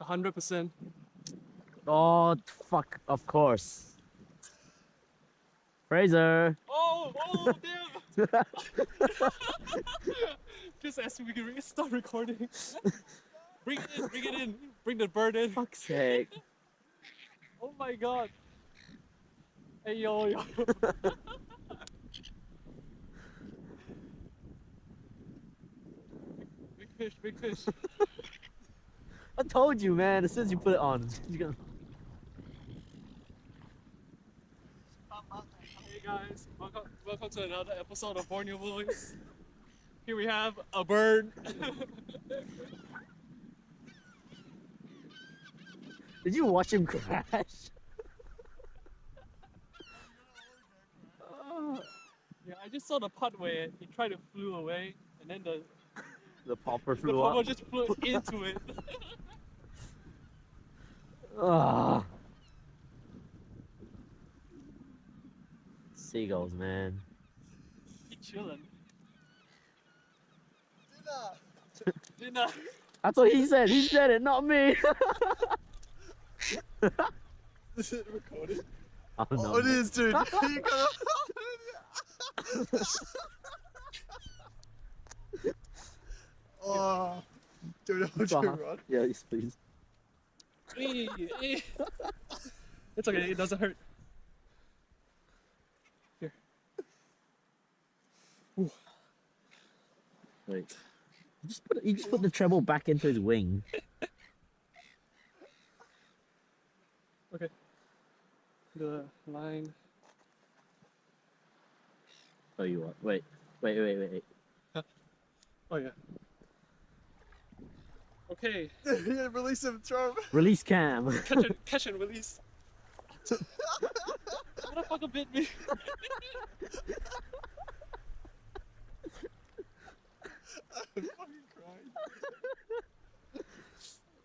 100%. Oh, fuck, of course. Fraser! Oh, damn! Just as we can start recording. Bring it in, bring the bird in. Fuck's sake. Oh my god. Hey, yo. Big fish. I told you, man, as soon as you put it on, you're gonna... Hey guys, welcome to another episode of Borneo Boys. Here we have a bird. Did you watch him crash? Yeah, I just saw the part where he tried to flew away, and then The popper the flew popper up. just flew into it. Ah. Seagulls, man. He chilling. Dinner. That's what he said. He said it, not me. Is it recorded? Oh, no, Oh, it man. is, dude. You gotta... Oh, dude, I want you to run. Yeah, yes, please. Hey. It's okay, it doesn't hurt. Here. Ooh. Wait. You just put the treble back into his wing. Okay. The line. Oh, you what? Wait. Huh? Oh yeah. Okay. Yeah, release him, throw him. Release cam. Catch and release. Motherfucker bit me. I'm fucking crying.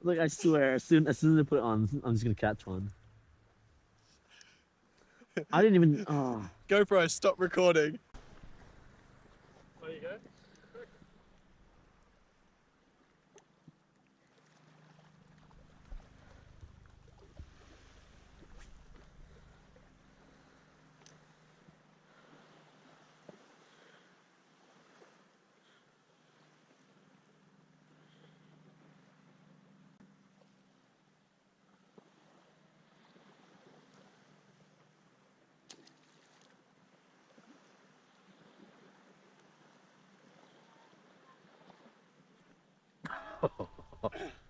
Look, I swear, as soon as I put it on, I'm just gonna catch one. I didn't even. Oh. GoPro, stop recording. There you go.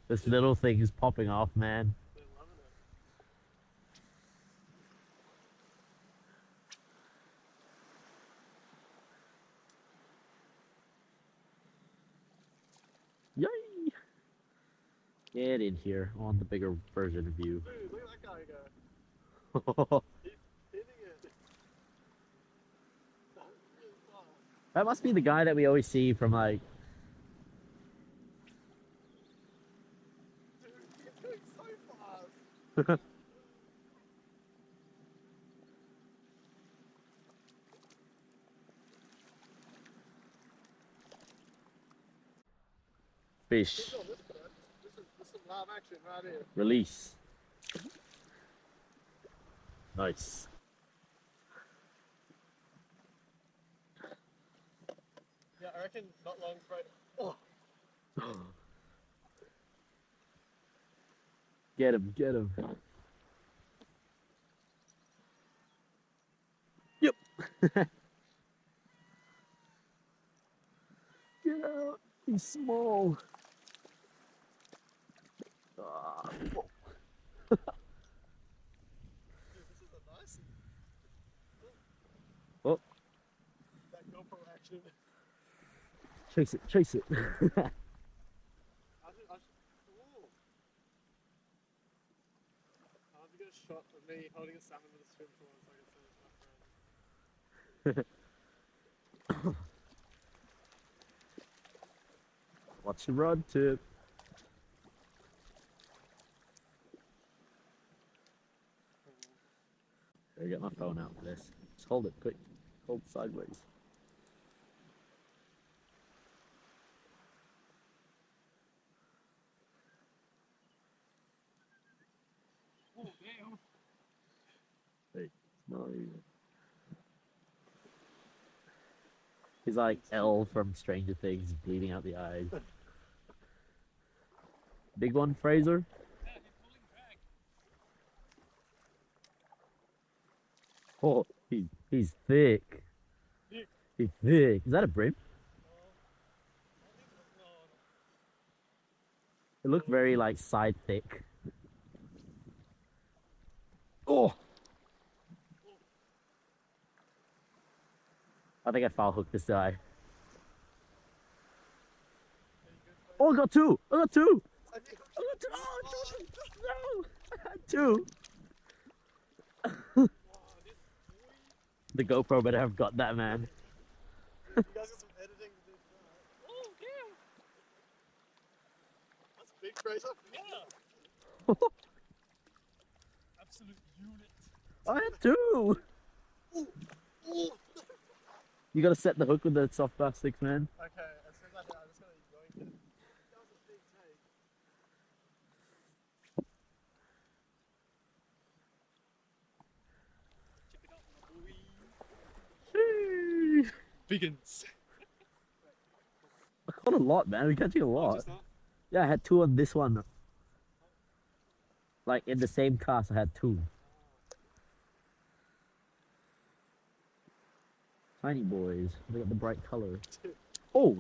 This little thing is popping off, man. Yay! Get in here. I want the bigger version of you. Dude, look at that guy go. He's hitting it. That must be the guy that we always see from like. Dude, he's going so fast. Fish. This is live action right here. Release. Nice. Yeah, I reckon not long for it. Oh. Get him, get him. Yep. Get out. He's small. Ah, whoa. Dude, this is a nice. Oh, That GoPro action. chase it, chase it. Ooh. I'll get a shot of me holding a salmon with a swim tool so I can send it to my friend. Watch the rod tip. Better get my phone out for this. Just hold it quick. Hold sideways. No. He's like Elle from Stranger Things, bleeding out the eyes. Big one, Fraser. Yeah, he's pulling drag. Oh, he's thick. Big. He's thick. Is that a brim? No. I think no. It looked very like side thick. Oh! I think I foul hooked this guy. Oh, I got two! I got two! I knew I got two! Oh, Oh, no! I had two! Wow, this boy. The GoPro better have got that, man. you guys got some editing to do tonight. Oh, damn. That's big, Fraser. Yeah. Absolute unit. I had two! Ooh. You gotta set the hook with the soft plastics, man. Okay, as soon as I hit, I'm just gonna yoink it. That was a big take. Check it out, my boy. Sheesh. Biggins. I caught a lot, man. We're catching a Oh, lot. just now? Yeah, I had two on this one. Like in the same cast, I had two. Tiny boys. They got the bright color. Oh!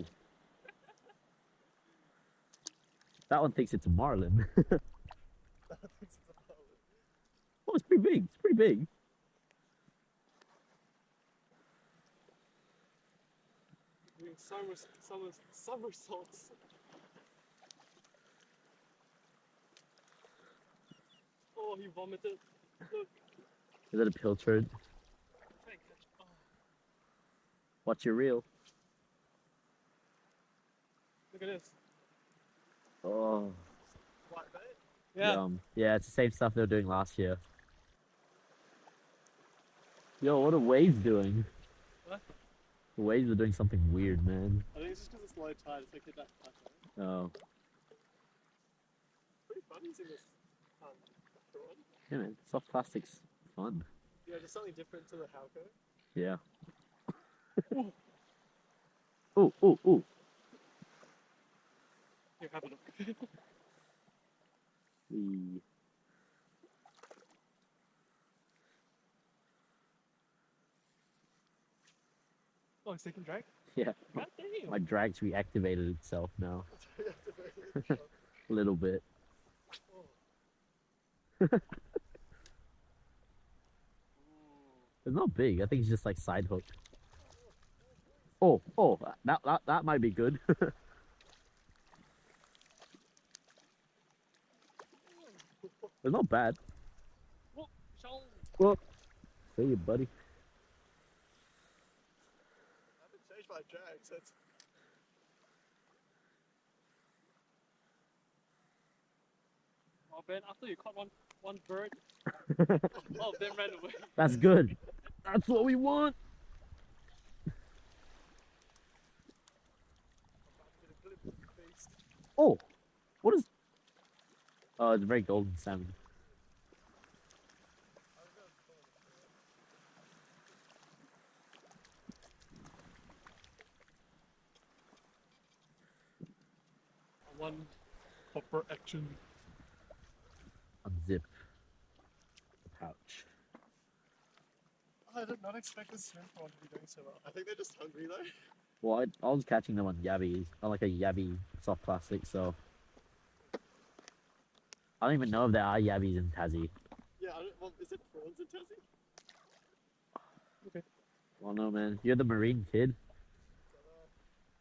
That one thinks it's a marlin. That thinks it's a problem. Oh, it's pretty big. It's pretty big. Doing somersaults. Oh, he vomited. Look. Is it a pilchard? Try and catch. Oh, What's your reel? look at this. Oh, White bait? Yeah. yum. Yeah, it's the same stuff they were doing last year. Yo, what are waves doing? What? The waves are doing something weird, man. I think it's just because it's low tide, it's like hit that plateau. Oh, Pretty fun using this rod. yeah, man. Soft plastic's fun. Yeah, just something different to the Halco. Yeah. Ooh. Oh, oh, oh. Here, have a look. The... Oh, it's taking drag? Yeah. God damn. My drag's reactivated itself now. That's A little bit. Oh. It's not big. I think it's just like side hook. Oh, oh, that might be good. It's not bad. Whoa, Sean. Well, see you, buddy. I haven't changed my drag, so it's Oh, Ben, after you caught one bird, all of them ran away. That's good. That's what we want. Oh, what is? Oh, it's a very golden salmon. One popper action. Unzip the pouch. I did not expect this shrimp one to be doing so well. I think they're just hungry though. Well, I was catching them on yabbies, on like a yabby soft plastic, so I don't even know if there are yabbies in Tassie. Yeah, well, is it prawns in Tassie? Well, no, man. You're the marine kid.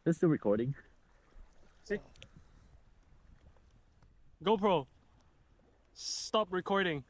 They're still recording. See? GoPro, stop recording.